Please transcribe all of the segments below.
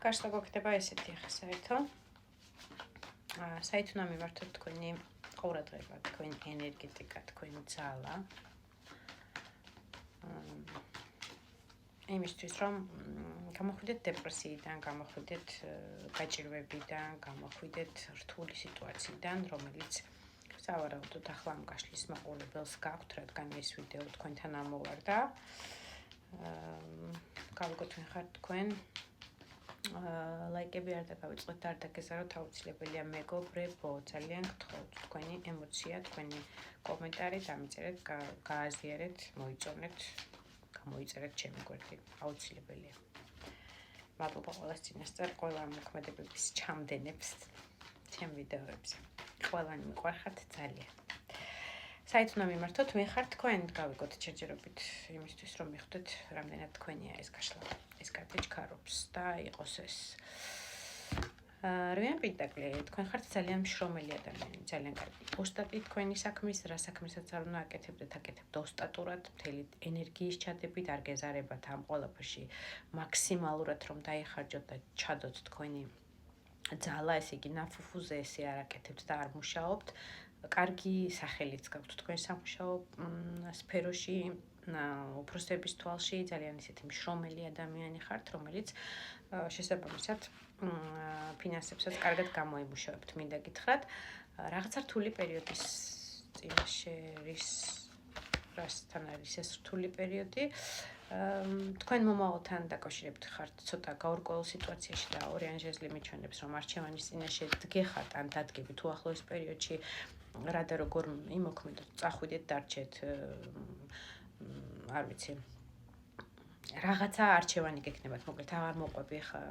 გაშლა გქდება ესეთი ხა საერთო. საით უნდა მიმართოთ თქვენი ყურადღება, თქვენი ენერგეტიკა, თქვენი ძალა. იმისთვის რომ გამოხვიდეთ დეპრესიიდან, გამოხვიდეთ გაჭირვებიდან, გამოხვიდეთ რთული სიტუაციიდან, რომელიც სავარაუდოდ ახლა ამ გაშლის მაყურებელს გაქვთ, რადგან ეს ვიდეო თქვენთან ამოვარდა. გავიგოთ ვინ ხართ თქვენ. ლაიკები არ დაგავიწყოთ, არ დაგეზაროთ, აუცილებელია მეგობრებო, ძალიან გთხოვთ, თქვენი ემოცია, თქვენი კომენტარი დამიწერეთ, გააზიარეთ, მოიწონეთ, გამოიწერეთ ჩემი გვერდი, აუცილებელია. მადლობა ყველას წინასწარ, ყველა მოქმედებების ჩამდენებს ჩემ ვიდეოებზე. ყველანი მიყვარხართ ძალიან. საით უნდა მიმართოთ, ვინ ხართ თქვენ, გავიგოთ ჯერჯერობით იმისთვის, რომ მიხვდეთ, რამდენად თქვენია ეს გაშლა. ეს კარტი ჩქარობს და იყოს ეს. რვიან პენტაკლი, თქვენ ხართ ძალიან მშრომელი ადამიანი, ძალიან კარგი. ოსტატი თქვენი საქმის, რა საქმესაც არ უნდა აკეთებდეთ, აკეთებთ ოსტატურად, მთელი ენერგიის ჩადებით, არ გეზარებათ ამ ყველაფერში მაქსიმალურად რომ დაიხარჯოთ და ჩადოთ თქვენი ძალა, ესე იგი ნაფუფუზე ესე არ აკეთებთ და არ მუშაობთ. კარგი სახელიც გაქვთ თქვენ სამუშაო სფეროში, უფროსების თვალში, ძალიან ისეთი მშრომელი ადამიანი ხართ, რომელიც შესაბამისად ფინანსებსაც კარგად გამოიმუშავებთ, მინდა გითხრათ. რაღაცა რთული პერიოდის წინაშე რასთან არის ეს რთული პერიოდი. თქვენ მომავალთან დაკავშირებით ხართ ცოტა გაურკვეველ სიტუაციაში და ორიანჟეზლი მიჩვენებს, რომ არჩევანის წინაშე დგეხართ ან დადგებით უახლოეს პერიოდში, რა და როგორ იმოქმედოთ, წახვიდეთ, დარჩეთ, არ ვიცი. რაღაცა არჩევანი გექნებათ, მოკლედ აღარ მოყვები ხა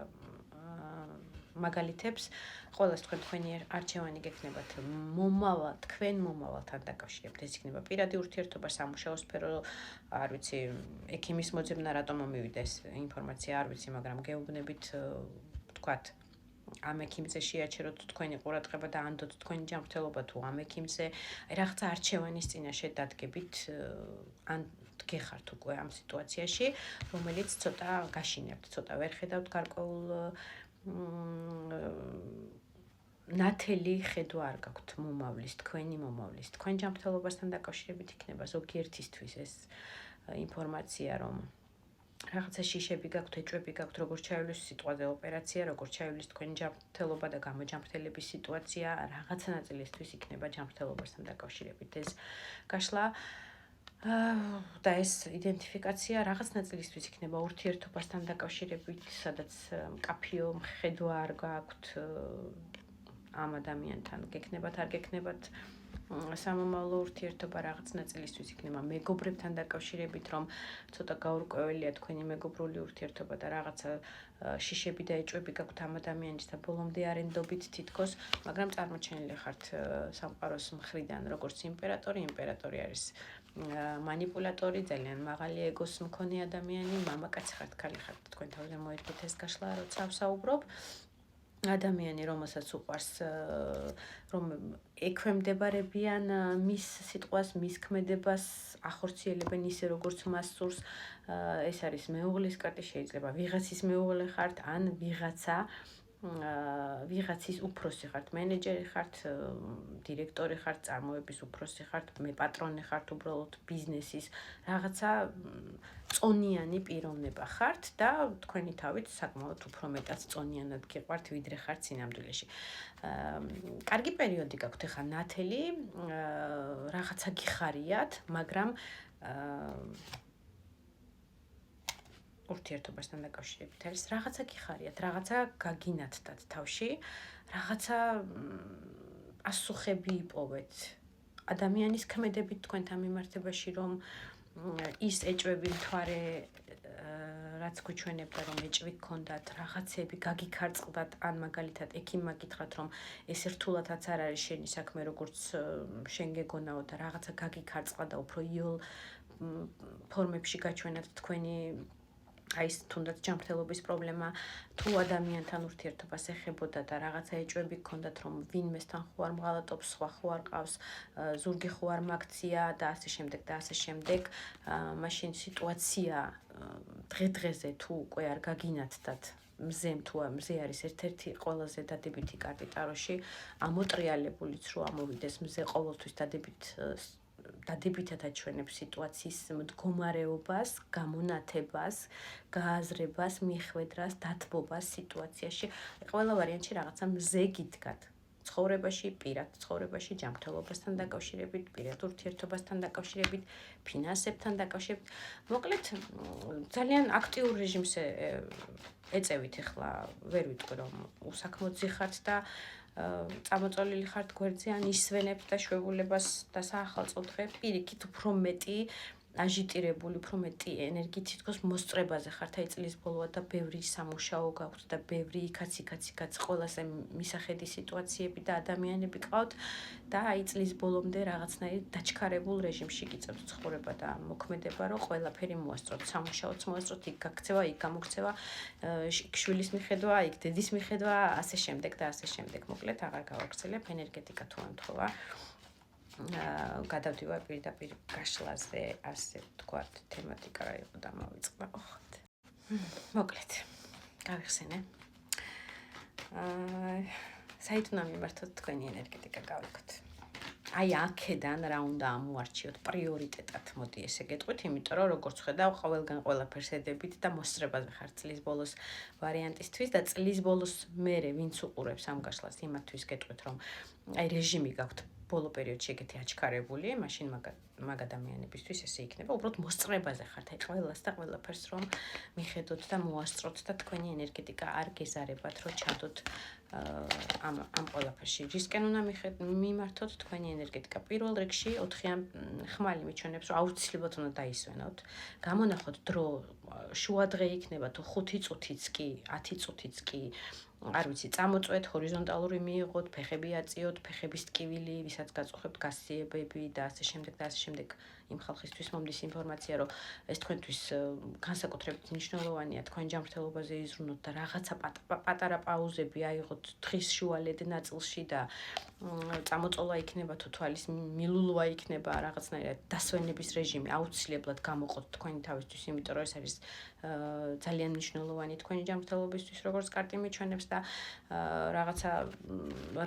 მაგალითებს, ყველას თქვენი არჩევანი გექნებათ მომავალ, თქვენ მომავალთან დაკავშირებით. ეს იქნება პირადი ურთიერთობა, სამუშაო სფერო, არ ვიცი, ექიმის მოძებნა რატომ მომივიდა ეს ინფორმაცია, არ ვიცი, მაგრამ გეუბნებით, თქვათ, ამ ექიმზე შეაჩეროთ თქვენი ყურადღება და ანდოთ თქვენი ჯანმრთელობა თუ ამ ექიმზე, რაღაცა არჩევანის წინაშე დადგებით, ან გეხართ უკვე ამ სიტუაციაში, რომელიც ცოტა გაშინებთ, ცოტა ვერ ხედავთ გარკვეულ ნათელი ხედვა არ გაქვთ მომავლის, თქვენი მომავლის, თქვენ ჯანმრთელობასთან დაკავშირებით იქნება ზოგიერთისთვის ეს ინფორმაცია, რომ რაღაცა შიშები გაქვთ, ეჭვები გაქვთ, როგორ ჩაივლის სიტყვაზე ოპერაცია, როგორ ჩაივლის თქვენი ჯანმრთელობა და გამოჯანმრთელების სიტუაცია, რაღაცა ნაწილისთვის იქნება ჯანმრთელობასთან დაკავშირებით ეს გაშლა. და ეს იდენტიფიკაცია რაღაც ნაწილისთვის იქნება ურთიერთობასთან დაკავშირებით, სადაც მკაფიო ხედვა არ გაქვთ ამ ადამიანთან, გექნებათ, არ გექნებათ სამომავლო ურთიერთობა, რაღაც ნაწილისთვის იქნება მეგობრებთან დაკავშირებით, რომ ცოტა გაურკვეველია თქვენი მეგობრული ურთიერთობა და რაღაცა შიშები და ეჭვები გაქვთ ამ ადამიანის და ბოლომდე არ ენდობით თითქოს, მაგრამ წარმოჩენილი ხართ სამყაროს მხრიდან, როგორც იმპერატორი. იმპერატორი არის манипуляტორი, ძალიან მაღალი ეგოს მქონე ადამიანი, მამაკაცი ხართ, ქალი ხართ, თქვენ თავზე მოერგეთ ეს გაშლა, როცა ვსაუბრობ. ადამიანი, რომელსაც უყვარს, რომ ექვემდებარებიან მის სიტყვას, მის ქმედებას, ახორციელებენ ისე, როგორც მას სურს. ეს არის მეუღლის კარტი, შეიძლება ვიღაცის მეუღლე ხართ, ან ვიღაცის უფროსი ხართ, მენეჯერი ხართ, დირექტორი ხართ, წარმოების უფროსი ხართ, მე პატრონი ხართ, უბრალოდ ბიზნესის რაღაცა წონიანი პიროვნება ხართ და თქვენი თავით საკმაოდ უფრო მეტად წონიანად გიყვართ, ვიდრე ხართ სინამდვილეში. კარგი პერიოდი გაქვთ ახლა ნათელი, რაღაცა გიხარიათ, მაგრამ ურთიერთობასთან დაკავშირებით არის რაღაცა გიხარიათ, რაღაცა გაგინათდათ თავში, რაღაცა პასუხები იპოვეთ ადამიანის ქმედებით თქვენთან მიმართებაში, რომ ის ეჭვები მთვარე, რაც გვიჩვენებდა, რომ ეჭვი გქონდათ, რაღაცები გაგიქარწყდათ, ან მაგალითად ექიმმა გითხრათ, რომ ეს რთულადაც არ არის შენი საქმე, როგორც შენ გეგონაო და რაღაცა გაგიქარწყდა და უფრო იოლ ფორმებში გაჩვენათ თქვენი აი ეს თუნდაც ჯანმრთელობის პრობლემა, თუ ადამიანთან ურთიერთობას ეხებოდა და რაღაცა ეჭვები გქონდათ, რომ ვინმესთან ხო არ მღალატობს, სხვა ხო არ ყავს, ზურგი ხო არ მაქცია და ასე შემდეგ და ასე შემდეგ, მაშინ სიტუაცია დღე-დღეზე თუ უკვე არ გაგინათდათ მზე არის ერთ-ერთი ყველაზე დადებითი კარტი ტაროში, ამოტრიალებულიც რო ამოვიდეს მზე ყოველთვის დადებითად აჩვენებს სიტუაციის მდგომარეობას, გამონათებას, გააზრებას, მიხვედრას, დათბობას სიტუაციაში. ყველა ვარიანტში რაღაცა მზე გიდგათ. ცხოვრებაში, პირად ცხოვრებაში, ჯანმრთელობასთან დაკავშირებით, პირად ურთიერთობასთან დაკავშირებით, ფინანსებთან დაკავშირებით. მოკლედ, ძალიან აქტიურ რეჟიმს ეწევით ახლა, ვერ ვიტყვი რომ უსაქმოძი ხართ და წამოწოლილი ხართ გვერდზე ან ისვენებთ და შვებულებას და საახალწლო დღე პირიქით უფრო მეტი აჟიტირებული, უფრო მეტი ენერგიით თითქოს მოსწრებაზე ხართ, აი წლის ბოლოა და ბევრი სამუშაო გაქვთ და ბევრი იქაც ყველაზე მისახედი სიტუაციები და ადამიანები ყავთ და აი წლის ბოლომდე რაღაცნაირად დაჩქარებულ რეჟიმში გიწევთ ცხოვრება და მოქმედება, რომ ყველაფერი მოასწროთ, სამუშაოც მოასწროთ, იქ გაქცევა, იქ გამოგცევა, შვილის მიხედვა, იქ დედის მიხედვა, ასე შემდეგ და ასე შემდეგ. მოკლედ აღარ გავაგრძელებ, ენერგეტიკა თუ ამთხოვა. გადავდივარ პირდაპირ გაშლაზე, ასე ვთქვათ, თემატიკა რა იყო და მოვიწყდა ოღონდ. მოკლედ, გავიხსენე. საით უნდა მიმართოთ თქვენი ენერგეტიკა გავიქოთ. აი აქედან რა უნდა ამოარჩიოთ პრიორიტეტად, მოდი ესე გეტყვით, იმიტომ რომ როგორც ხედავ, ყველგან ყველაფერს ედებით და მოსწრებაზე ხარ წლის ბოლოს ვარიანტისთვის და წლის ბოლოს მერე ვინც უყურებს ამ გაშლას, იმათთვის გეტყვით, რომ აი რეჟიმი გაქვთ ბოლო პერიოდში ეგეთი აჩქარებული, მაშინ მაგ ადამიანებისთვის ესე იქნება, უბრალოდ მოსწრებაზე ხართ, აი ყველას და ყველაფერს რომ მიხედოთ და მოასწროთ და თქვენი ენერგეტიკა არ გეზარებათ, რომ ჩადოთ ამ ყველაფერში. რისკენ უნდა მიმართოთ თქვენი ენერგეტიკა? პირველ რიგში 4-იან ხმალი მიჩვენებს, რომ აუცილებლად უნდა დაისვენოთ. გამონახოთ დრო, შუადღე იქნება თუ 5 წუთიც კი, 10 წუთიც კი, არ ვიცი, წამოწვეთ, ჰორიზონტალური მიიღოთ, ფეხები აწიოთ, ფეხების ტკივილი, ვისაც გაწუხებთ გასიებები და ასე შემდეგ და ასე შემდეგ. იმ ხალხისთვის მომდის ინფორმაცია, რომ ეს თქვენთვის განსაკუთრებით მნიშვნელოვანია, თქვენ ჯანმრთელობაზე იზრუნოთ და რაღაცა პატარა პაუზები აიღოთ დღის შუალედ ნაწილში და წამოწოლა იქნება თუ თვალის მილულვა იქნება, რაღაცნაირად დასვენების რეჟიმი აუცილებლად გამოყოთ თქვენი თავისთვის, იმიტომ რომ ეს არის ძალიან მნიშვნელოვანი თქვენი ჯანმრთელობისთვის, როგორც კარტი მიჩვენებს და რაღაცა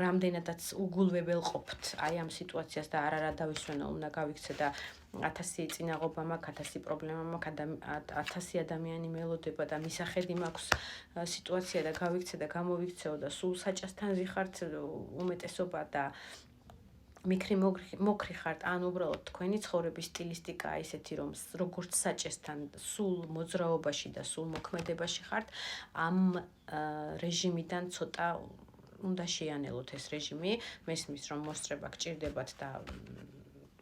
რამდენადაც უგულვებელყოფთ აი ამ სიტუაციას და არა დავისვენო, უნდა გავიქცე და 1000 წინაღობა მაქვს, 1000 პრობლემა მაქვს, 1000 ადამიანი მელოდება და მისახედი მაქვს სიტუაცია და გავიქცე და გამოვიქცეო და სულ საჭასთან ვიხართ უმეტესობა და მიქრი მოკრი ხართ, ან უბრალოდ თქვენი ცხოვრების სტილისტიკაა ისეთი, რომ როგორც საჭესთან სულ მოძრაობაში და სულ მოქმედებაში ხართ, ამ რეჟიმიდან ცოტა უნდა შეანელოთ ეს რეჟიმი, მესმის რომ მოსწრება გჭირდებათ და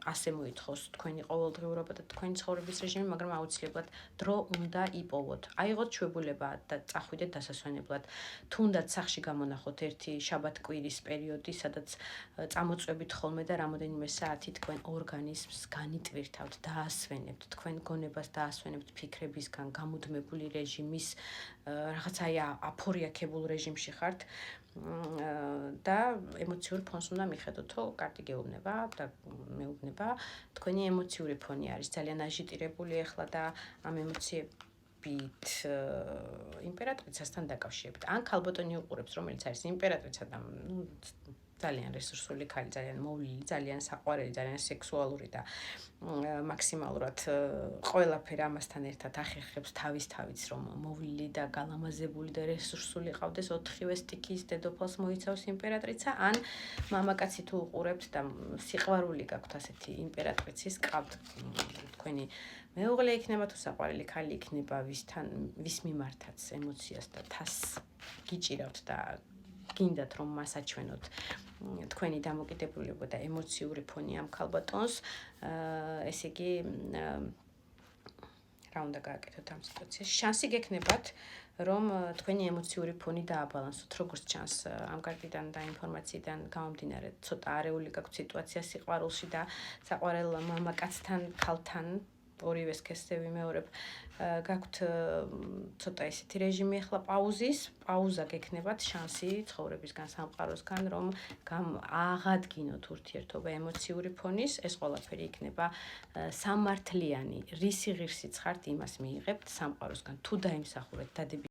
ასე მოითხოვს თქვენი ყოველდღიურობა და თქვენი ცხოვრების რეჟიმი, მაგრამ აუცილებლად დრო უნდა იპოვოთ. აიღოთ ჩვეულება და წახვიდეთ დასასვენებლად. თუნდაც სახში გამონახოთ ერთი შაბათ-კვირის პერიოდი, სადაც წამოწვევით ხოლმე და რამოდენიმე საათი თქვენ ორგანიზმს განიტვირთავთ, დაასვენებთ, თქვენ გონებას დაასვენებთ ფიქრებისგან, გამუდმებული რეჟიმის, რაღაცა აფორიაქებულ რეჟიმში ხართ. და ემოციურ ფონს უნდა მიხედოთ, თუ კარტი გეუბნება და მეუბნება. თქვენი ემოციური ფონი არის ძალიან აჟიტირებული ახლა და ამ ემოციებით იმპერატრიცასთან დაკავშირებით. ან ქალბატონი უყურებს, რომელიც არის იმპერატრიცა და ძალიან რესურსული ქალი, ძალიან მოვლილი, ძალიან საყვარელი, ძალიან სექსუალური და მაქსიმალურად ყველაფერი ამასთან ერთად ახერხებს თავის რომ მოვლილი და გალამაზებული და რესურსული ყავდეს 4-ვე სტიქის დედოფალს მოიცავს იმპერატრიცა, ან მამაკაცი თუ უყურებთ და სიყვარული გაქვთ ასეთი იმპერატრიცის ყავთ თქვენი მეუღლე იქნება თუ საყვარელი ქალი იქნება, ვის მიმართაც ემოციას და თას გიჭირავთ და გინდათ რომ მას აჩვენოთ თქვენი დამოკიდებულება და ემოციური ფონი ამ ქალბატონს, ესე იგი რა უნდა გააკეთოთ ამ სიტუაციაში? შანსი გექნებათ, რომ თქვენი ემოციური ფონი დააბალანსოთ, როგორც ჩანს ამ კარტიდან და ინფორმაციიდან გამომდინარე, ცოტა არეული გაქვთ სიტუაცია სიყვარულში და საყვარელ მამაკაცთან, ქალთან, ორივეს ქესზე ვიმეორებ, გაქვთ ცოტა ისეთი რეჟიმი ახლა პაუზა გექნებათ, შანსი ცხოვრებისგან, სამყაროსგან, რომ აღადგინოთ ურთიერთობა ემოციური ფონის, ეს ყველაფერი იქნება სამართლიანი, რისი ღირსიც ხართ, იმას მიიღებთ სამყაროსგან. თუ დაიმსახურეთ